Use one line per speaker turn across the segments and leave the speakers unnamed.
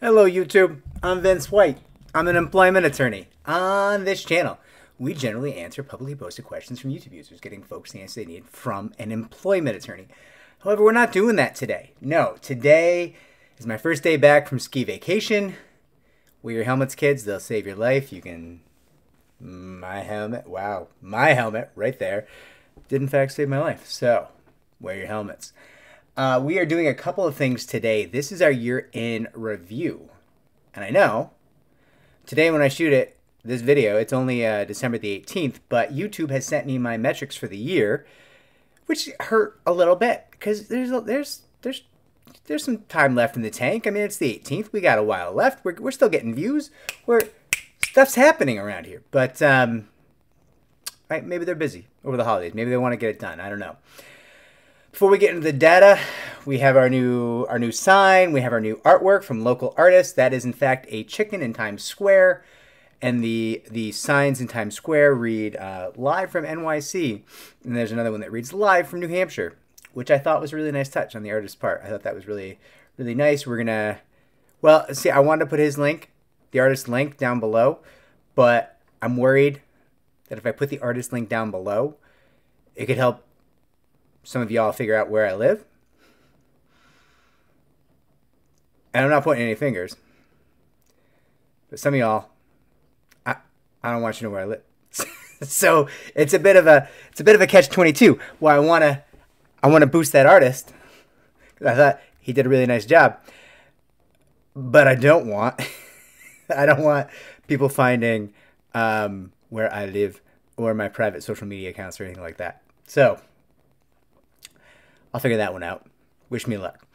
Hello YouTube, I'm Vince White. I'm an employment attorney. On this channel, we generally answer publicly posted questions from YouTube users, getting folks the answer they need from an employment attorney. However, we're not doing that today. No, today is my first day back from ski vacation. Wear your helmets, kids. They'll save your life. You can... My helmet. Wow. My helmet right there did in fact save my life. So, wear your helmets. We are doing a couple of things today. This is our year in review. And I know, today when I shoot it, this video, it's only December the 18th, but YouTube has sent me my metrics for the year, which hurt a little bit because there's some time left in the tank. I mean, it's the 18th. We got a while left. We're still getting views. Stuff's happening around here. But right, maybe they're busy over the holidays. Maybe they want to get it done. I don't know. Before we get into the data, we have our new sign. We have our new artwork from local artists. That is, in fact, a chicken in Times Square. And the signs in Times Square read live from NYC. And there's another one that reads live from New Hampshire, which I thought was a really nice touch on the artist's part. I thought that was really, really nice. We're going to, well, see, I wanted to put his link, the artist link, down below. But I'm worried that if I put the artist link down below, it could help some of y'all figure out where I live. And I'm not pointing any fingers. But some of y'all, I don't want you to know where I live. So it's a bit of a catch-22. Well, I want to boost that artist, because I thought he did a really nice job. But I don't want people finding where I live or my private social media accounts or anything like that. So I'll figure that one out. Wish me luck.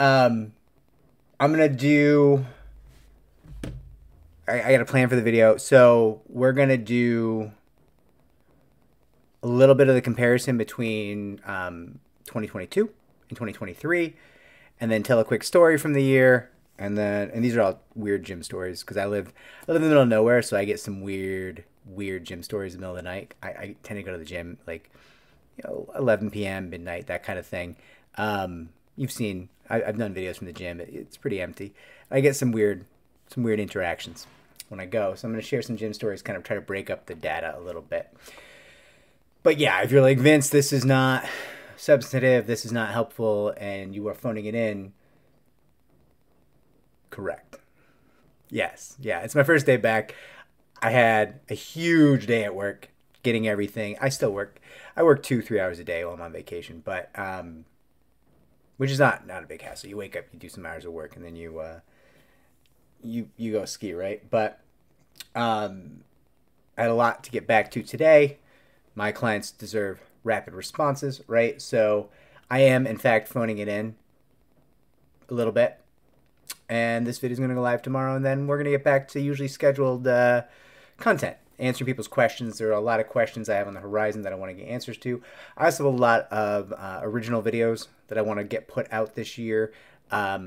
I'm gonna do. I got a plan for the video, so we're gonna do a little bit of the comparison between 2022 and 2023, and then tell a quick story from the year, and these are all weird gym stories because I live in the middle of nowhere, so I get some weird gym stories in the middle of the night. I tend to go to the gym like 11 p.m., midnight, that kind of thing. You've seen, I've done videos from the gym. It's pretty empty. I get some weird interactions when I go. So I'm going to share some gym stories, kind of try to break up the data a little bit. But yeah, if you're like, Vince, this is not substantive, this is not helpful, and you are phoning it in, correct. Yes. Yeah, it's my first day back. I had a huge day at work, getting everything. I still work. I work 2-3 hours a day while I'm on vacation, but which is not a big hassle. You wake up, you do some hours of work, and then you go ski, right? But I had a lot to get back to today. My clients deserve rapid responses, right? So I am, in fact, phoning it in a little bit, and this video is going to go live tomorrow, and then we're going to get back to usually scheduled content. Answering people's questions. There are a lot of questions I have on the horizon that I want to get answers to. I also have a lot of original videos that I want to get put out this year. I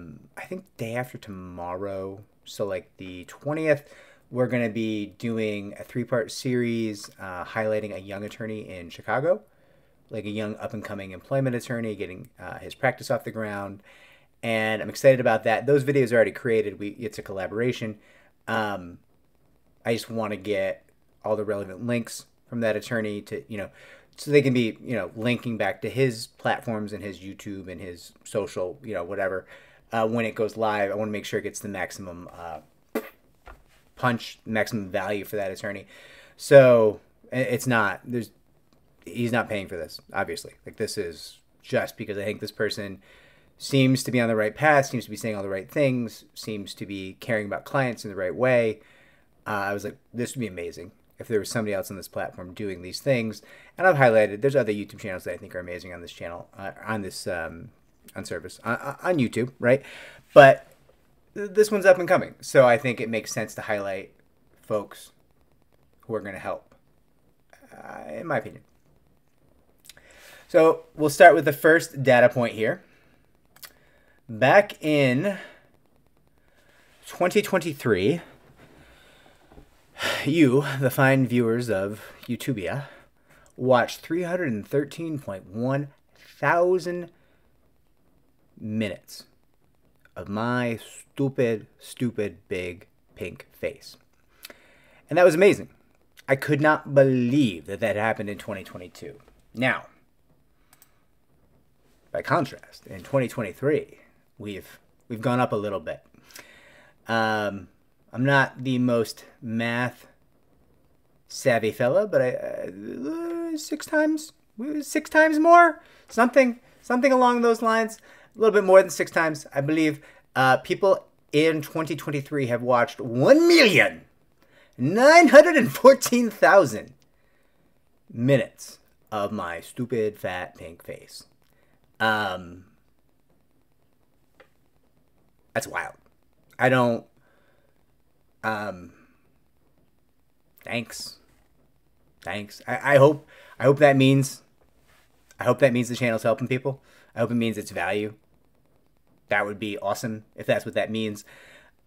think day after tomorrow, so like the 20th, we're going to be doing a 3-part series highlighting a young attorney in Chicago, like a young up-and-coming employment attorney getting his practice off the ground. And I'm excited about that. Those videos are already created. It's a collaboration. I just want to get all the relevant links from that attorney to, so they can be, linking back to his platforms and his YouTube and his social, whatever. When it goes live, I want to make sure it gets the maximum punch, maximum value for that attorney. So he's not paying for this, obviously. Like, this is just because I think this person seems to be on the right path, seems to be saying all the right things, seems to be caring about clients in the right way. I was like, this would be amazing if there was somebody else on this platform doing these things. And I've highlighted, there's other YouTube channels that I think are amazing on this channel, on YouTube, right? But this one's up and coming. So I think it makes sense to highlight folks who are going to help, in my opinion. So we'll start with the first data point here. Back in 2023, you, the fine viewers of YouTubia, watched 313.1 thousand minutes of my stupid, stupid big pink face. And that was amazing. I could not believe that that happened in 2022. Now, by contrast, in 2023, we've gone up a little bit. I'm not the most math savvy fella, but I 6 times more, something along those lines, a little bit more than 6 times. I believe people in 2023 have watched 1,914,000 minutes of my stupid fat pink face. That's wild. I don't. Thanks. I hope that means. I hope that means the channel's helping people. I hope it means it's value. That would be awesome if that's what that means.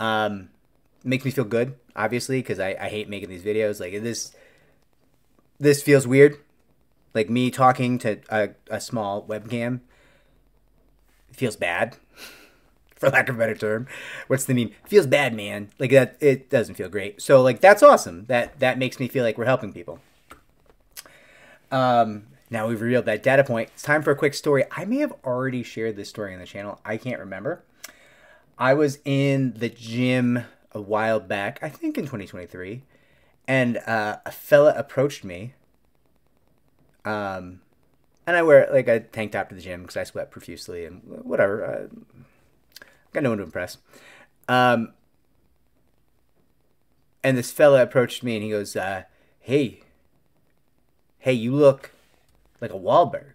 Makes me feel good, obviously, because I hate making these videos. Like this feels weird. Like me talking to a small webcam feels bad, for lack of a better term. What's the meme? Feels bad, man. Like that, it doesn't feel great. So like that's awesome. That makes me feel like we're helping people. Now we've revealed that data point. It's time for a quick story. I may have already shared this story on the channel. I can't remember. I was in the gym a while back, I think in 2023, and a fella approached me. And I wear like a tank top to the gym because I sweat profusely and whatever. Got no one to impress. And this fella approached me and he goes, hey, you look like a Wahlberg.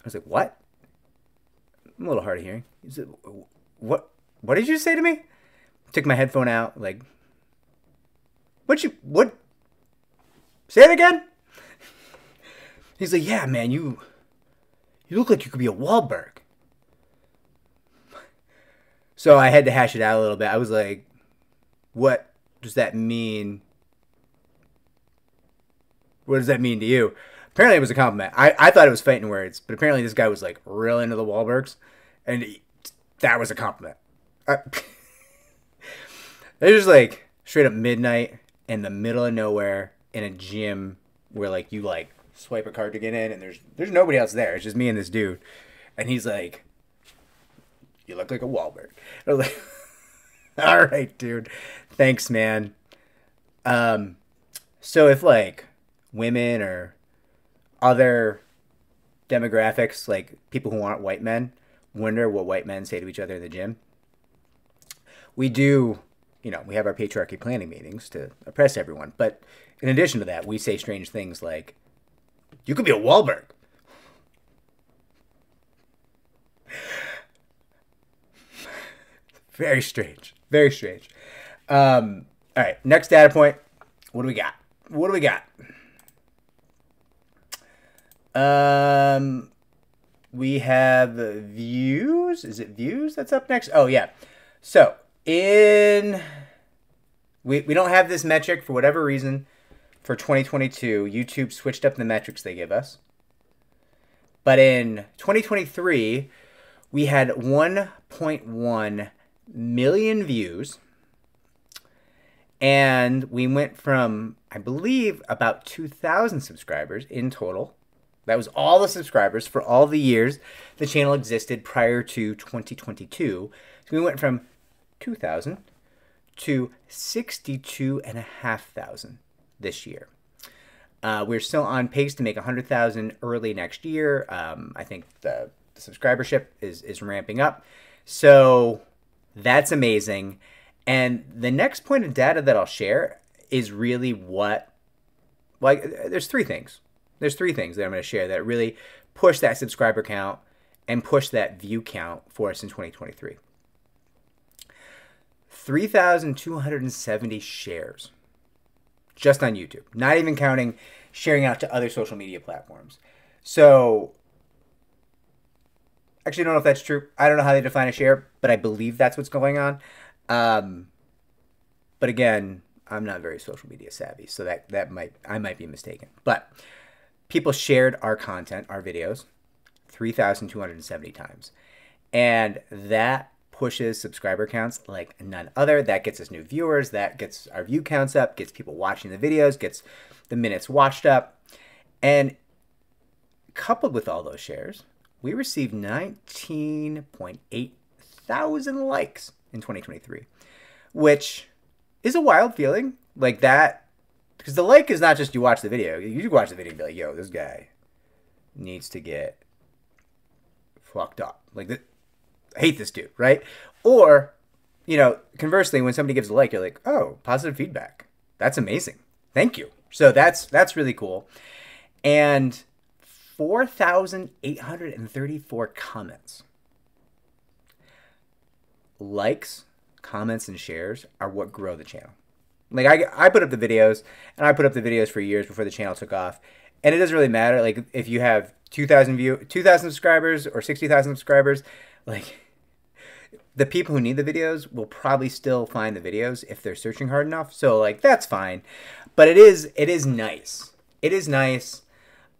I was like, what? I'm a little hard of hearing. He said, what did you say to me? Took my headphone out, like, what? Say it again? He's like, yeah, man, you look like you could be a Wahlberg. So I had to hash it out a little bit. I was like, what does that mean? What does that mean to you? Apparently it was a compliment. I thought it was fighting words, but apparently this guy was like real into the Wahlbergs, and that was a compliment. It was like straight up midnight in the middle of nowhere in a gym where like you like swipe a card to get in, and there's nobody else there. It's just me and this dude, and he's like, "You look like a Wahlberg." I was like, "All right, dude, thanks, man." So if like women or other demographics, like people who aren't white men, wonder what white men say to each other in the gym, we do, we have our patriarchy planning meetings to oppress everyone. But in addition to that, we say strange things like, you could be a Wahlberg. Very strange. Very strange. All right, next data point. What do we got? We have views. Is it views that's up next? Oh, yeah. So, we don't have this metric for whatever reason for 2022. YouTube switched up the metrics they give us. But in 2023, we had 1.1 million views. And we went from, I believe, about 2,000 subscribers in total. That was all the subscribers for all the years the channel existed prior to 2022. So we went from 2,000 to 62,500 this year. We're still on pace to make 100,000 early next year. I think the subscribership is ramping up. So that's amazing. And the next point of data that I'll share is really there's 3 things. There's 3 things that I'm going to share that really push that subscriber count and push that view count for us in 2023. 3,270 shares just on YouTube, not even counting sharing out to other social media platforms. So, actually, I don't know if that's true. I don't know how they define a share, but I believe that's what's going on. But again, I'm not very social media savvy, so I might be mistaken. But people shared our content, our videos, 3,270 times. And that pushes subscriber counts like none other. That gets us new viewers. That gets our view counts up, gets people watching the videos, gets the minutes watched up. And coupled with all those shares, we received 19.8 thousand likes in 2023, which is a wild feeling. Like that, because the like is not just you watch the video. You watch the video and be like, yo, this guy needs to get fucked up. Like, I hate this dude, right? Or, you know, conversely, when somebody gives a like, you're like, oh, positive feedback. That's amazing. Thank you. So that's really cool. And 4,834 comments. Likes, comments, and shares are what grow the channel. Like, I put up the videos, and I put up the videos for years before the channel took off. And it doesn't really matter, like, if you have 2,000 subscribers or 60,000 subscribers, like, the people who need the videos will probably still find the videos if they're searching hard enough. So, like, that's fine. But it is nice. It is nice.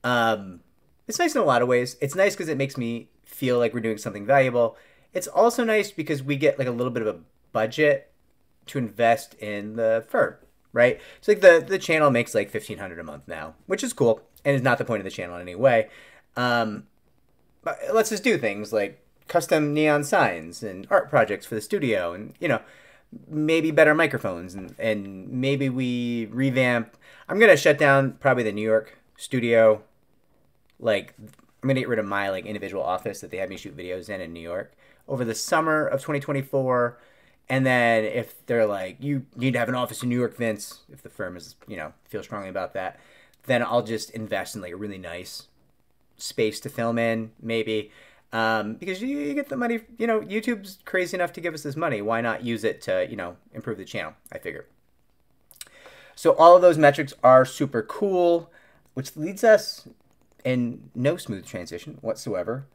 It's nice in a lot of ways. It's nice because it makes me feel like we're doing something valuable. It's also nice because we get, like, a little bit of a budget to invest in the firm, right? So, like, the channel makes, like, $1,500 a month now, which is cool, and is not the point of the channel in any way. But it lets us do things like custom neon signs and art projects for the studio, and, you know, maybe better microphones, and maybe we revamp. I'm going to shut down probably the New York studio. Like, I'm going to get rid of my, like, individual office that they have me shoot videos in New York over the summer of 2024. And then if they're like, you need to have an office in New York, Vince, if the firm is, you know, feel strongly about that, then I'll just invest in, like, a really nice space to film in, maybe. Because you get the money, you know, YouTube's crazy enough to give us this money. Why not use it to, you know, improve the channel, I figure. So all of those metrics are super cool, which leads us, in no smooth transition whatsoever,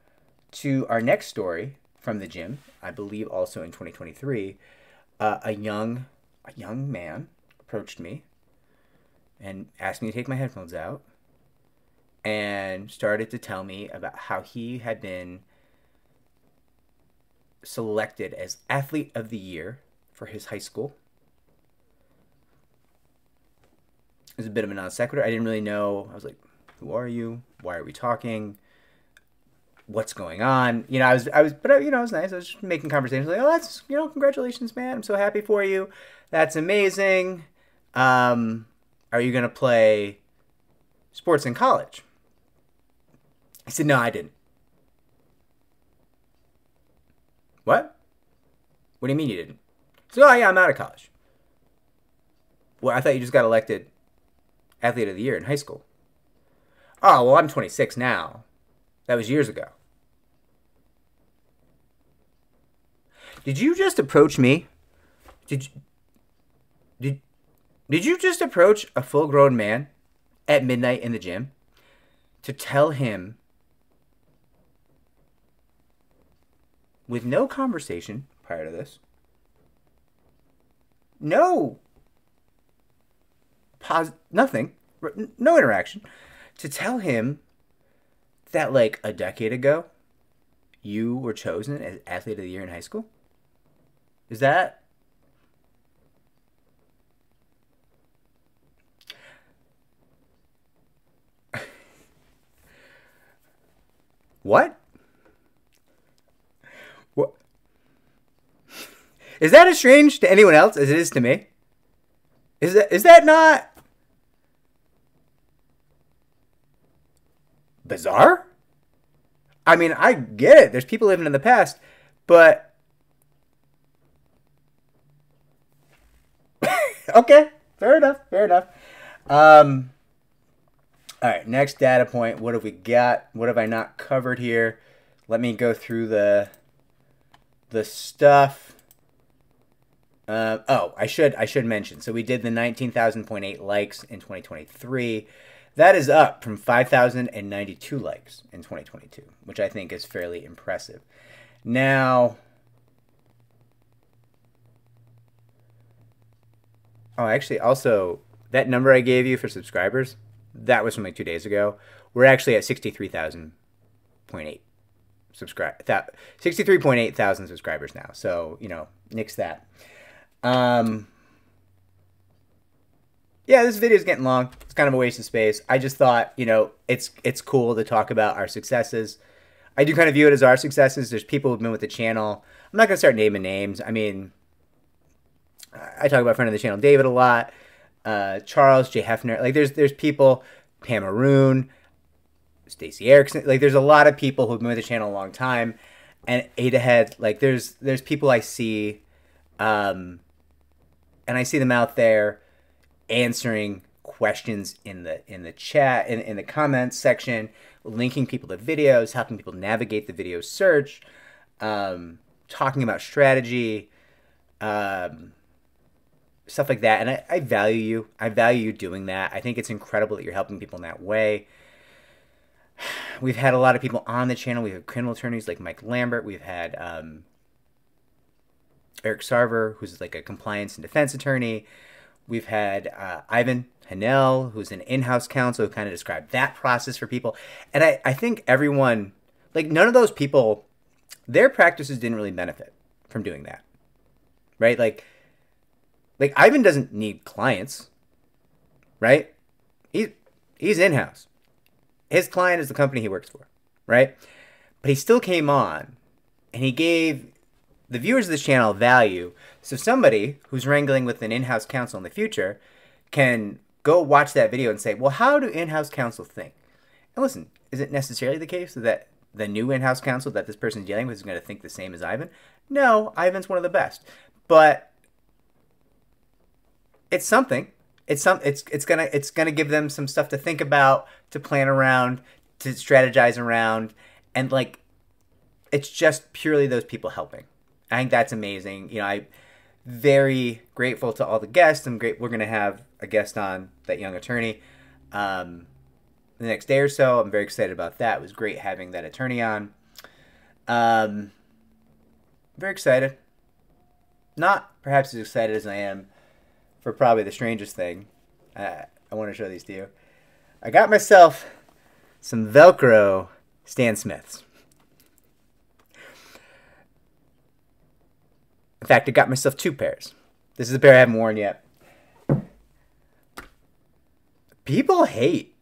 to our next story from the gym. I believe also in 2023, a young man approached me and asked me to take my headphones out and started to tell me about how he had been selected as Athlete of the Year for his high school. It was a bit of a non sequitur. I didn't really know. I was like, who are you? Why are we talking? What's going on? You know, but, you know, it was nice. I was just making conversations like, oh, that's, you know, congratulations, man. I'm so happy for you. That's amazing. Are you going to play sports in college? I said, no, I didn't. What? What do you mean you didn't? So, oh, yeah, I'm out of college. Well, I thought you just got elected Athlete of the Year in high school. Oh, well, I'm 26 now. That was years ago. Did you just approach me? Did you just approach a full-grown man at midnight in the gym to tell him, with no conversation prior to this, nothing, no interaction, to tell him that, like, a decade ago, you were chosen as Athlete of the Year in high school? Is that... What? What? Is that as strange to anyone else as it is to me? Is that not bizarre? I mean, I get it. There's people living in the past, but okay, fair enough. All right, next data point. What have we got? What have I not covered here? Let me go through the stuff. Oh, I should mention. So we did the 19,000.8 likes in 2023. That is up from 5,092 likes in 2022, which I think is fairly impressive. Now, oh, actually, also, that number I gave you for subscribers, that was from like 2 days ago. We're actually at 63,000.8 63.8 thousand subscribers now. So, you know, nix that. Yeah, this video is getting long. It's kind of a waste of space. I just thought, you know, it's cool to talk about our successes. I do kind of view it as our successes. There's people who've been with the channel. I'm not going to start naming names. I mean, I talk about friend of the channel, David, a lot. Charles, Jay Hefner. Like, there's people, Pam Maroon, Stacey Erickson. Like, there's a lot of people who've been with the channel a long time. And Ada Head, like, there's people I see, and I see them out there answering questions in the chat, in the comments section, linking people to videos, helping people navigate the video search, talking about strategy, stuff like that. And I value you. I value you doing that. I think it's incredible that you're helping people in that way. We've had a lot of people on the channel. We have criminal attorneys like Mike Lambert. We've had Eric Sarver, who's like a compliance and defense attorney. We've had Ivan Hanel, who's an in-house counsel, who kind of described that process for people. And I think everyone, like, none of those people, their practices didn't really benefit from doing that, right? Like Ivan doesn't need clients, right? He's in-house. His client is the company he works for, right? But he still came on, and he gave the viewers of this channel value. So somebody who's wrangling with an in-house counsel in the future can go watch that video and say, well, how do in-house counsel think? And listen, is it necessarily the case that the new in-house counsel that this person's dealing with is going to think the same as Ivan? No, Ivan's one of the best. But it's something. It's gonna give them some stuff to think about, to plan around, to strategize around, and like, it's just purely those people helping. I think that's amazing. You know, I'm very grateful to all the guests. I'm great. We're gonna have a guest on, that young attorney, the next day or so. I'm very excited about that. It was great having that attorney on. Very excited. Not perhaps as excited as I am for probably the strangest thing. I want to show these to you. I got myself some Velcro Stan Smiths. In fact, I got myself 2 pairs. This is a pair I haven't worn yet. People hate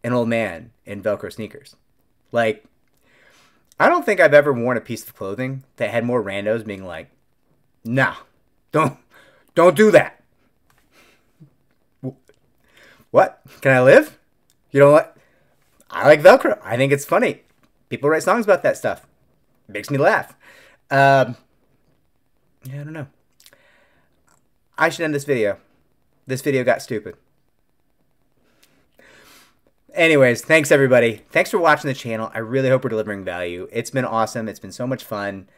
an old man in Velcro sneakers. Like, I don't think I've ever worn a piece of clothing that had more randos being like, nah, don't do that. What? Can I live? You know what? I like Velcro. I think it's funny. People write songs about that stuff. It makes me laugh. Yeah, I don't know. I should end this video. This video got stupid. Anyways, thanks everybody. Thanks for watching the channel. I really hope we're delivering value. It's been awesome. It's been so much fun.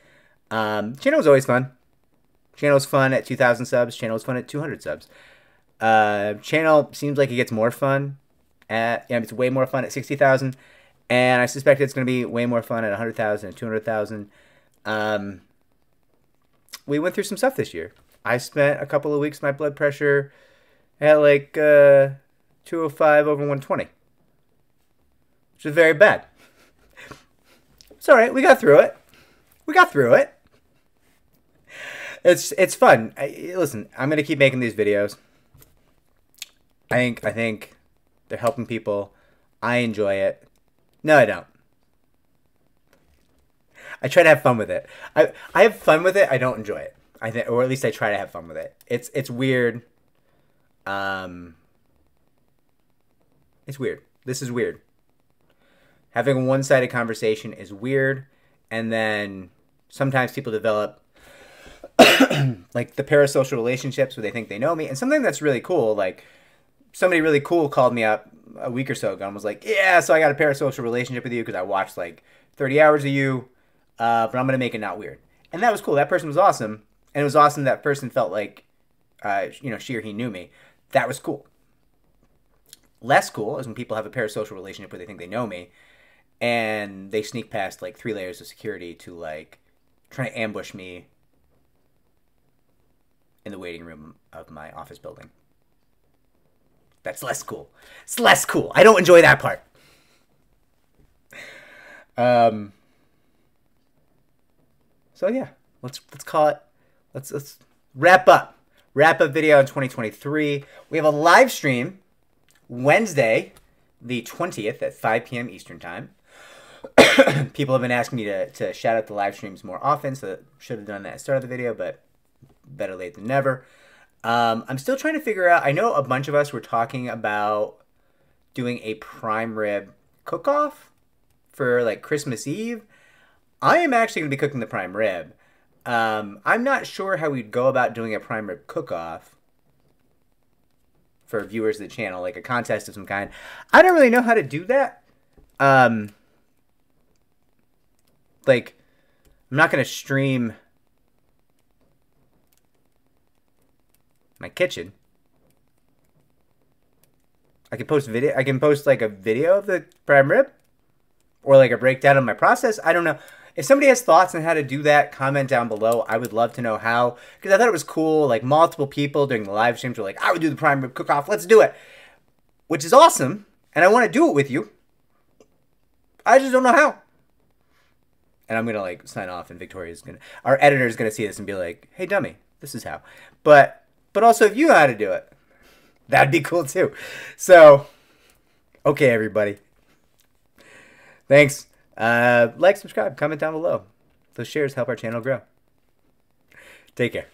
Channel was always fun. Channel was fun at 2,000 subs. Channel was fun at 200 subs. Channel seems like it gets more fun at, it's way more fun at 60,000. And I suspect it's going to be way more fun at 100,000 and 200,000. We went through some stuff this year. I spent a couple of weeks, my blood pressure at like 205 over 120. Which is very bad. It's all right. We got through it. It's fun. Listen, I'm going to keep making these videos. I think they're helping people. I enjoy it. No, I don't. I try to have fun with it. I have fun with it. I don't enjoy it. I think, or at least I try to have fun with it. It's weird. It's weird. This is weird. Having a one-sided conversation is weird, and then sometimes people develop like the parasocial relationships where they think they know me, and something that's really cool. Like, somebody really cool called me up a week or so ago and was like, yeah, so I got a parasocial relationship with you because I watched like 30 hours of you, but I'm going to make it not weird. And that was cool. That person was awesome. And it was awesome that person felt like, she or he knew me. That was cool. Less cool is when people have a parasocial relationship where they think they know me and they sneak past like 3 layers of security to like try to ambush me in the waiting room of my office building. That's less cool. It's less cool. I don't enjoy that part. Um, so yeah, let's call it. Let's wrap up. Wrap up video in 2023. We have a live stream Wednesday, the 20th at 5 p.m. Eastern time. People have been asking me to shout out the live streams more often, so should have done that at the start of the video, but better late than never. I'm still trying to figure out. I know a bunch of us were talking about doing a prime rib cook-off for like Christmas Eve. I am actually going to be cooking the prime rib. I'm not sure how we'd go about doing a prime rib cook-off for viewers of the channel, like a contest of some kind. I don't really know how to do that. Like, I'm not going to stream my kitchen. I can post video. I can post like a video of the prime rib, or like a breakdown of my process. I don't know. If somebody has thoughts on how to do that, comment down below. I would love to know how, because I thought it was cool. Like multiple people during the live streams were like, "I would do the prime rib cook-off. Let's do it," which is awesome, and I want to do it with you. I just don't know how. And I'm gonna like sign off, and Victoria's gonna, our editor is gonna see this and be like, "Hey, dummy, this is how." But also, if you know how to do it, that'd be cool too. So, okay, everybody. Thanks. Like, subscribe, comment down below. Those shares help our channel grow. Take care.